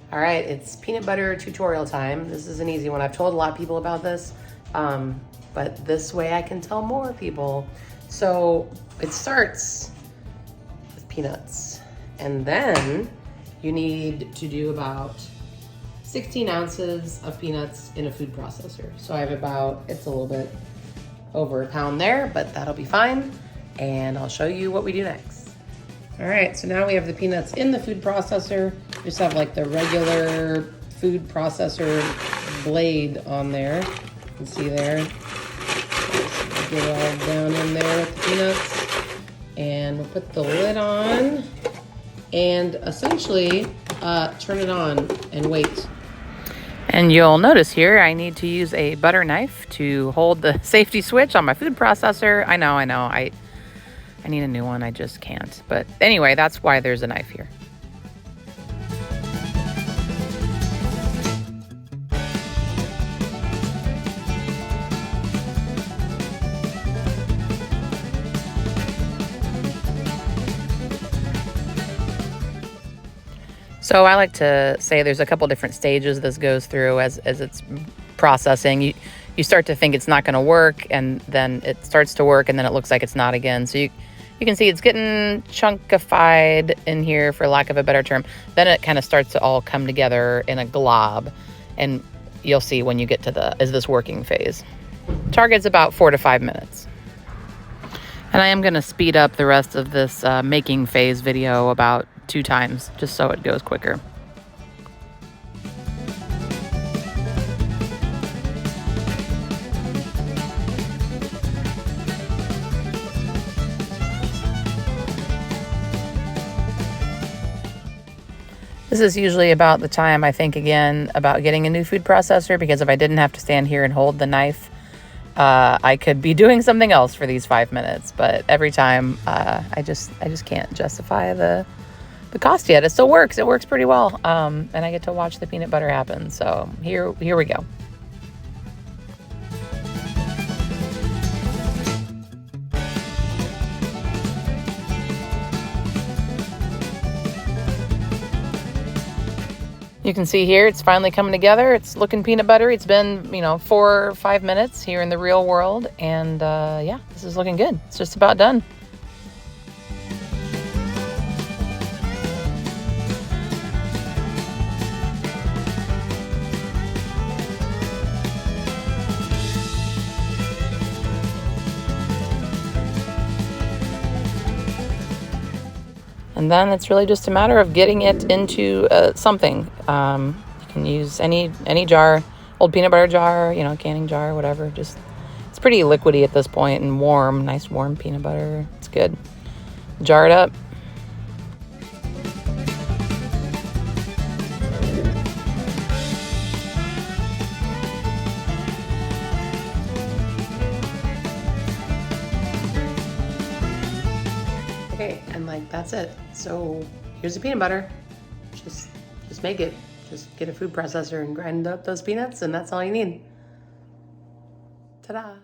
All right, it's peanut butter tutorial time. This is an easy one. I've told a lot of people about this, but this way I can tell more people. So it starts with peanuts, and then you need to do about 16 ounces of peanuts in a food processor. So I have about, it's a little bit over a pound there, but that'll be fine. And I'll show you what we do next. All right, so now we have the peanuts in the food processor. Just have like the regular food processor blade on there. You can see there. Just get it all down in there with the peanuts. And we'll put the lid on and essentially turn it on and wait. And you'll notice here I need to use a butter knife to hold the safety switch on my food processor. I know. I need a new one. I just can't. But anyway, that's why there's a knife here. So I like to say there's a couple different stages this goes through as it's processing. You start to think it's not going to work, and then it starts to work, and then it looks like it's not again. So you can see it's getting chunkified in here, for lack of a better term. Then it kind of starts to all come together in a glob, and you'll see when you get to is this working phase. Target's about 4 to 5 minutes. And I am going to speed up the rest of this making phase video about 2 times, just so it goes quicker. This is usually about the time I think again about getting a new food processor, because if I didn't have to stand here and hold the knife, I could be doing something else for these 5 minutes. But every time, I just can't justify the cost yet. It still works. It works pretty well, and I get to watch the peanut butter happen. So here we go. You can see here it's finally coming together. It's looking peanut buttery. It's been 4 or 5 minutes here in the real world, and yeah, this is looking good. It's just about done. And then it's really just a matter of getting it into something. You can use any jar, old peanut butter jar, canning jar, whatever. Just, it's pretty liquidy at this point and warm, nice warm peanut butter. It's good. Jar it up. Okay, and that's it. So here's the peanut butter. Just make it. Just get a food processor and grind up those peanuts, and that's all you need. Ta-da!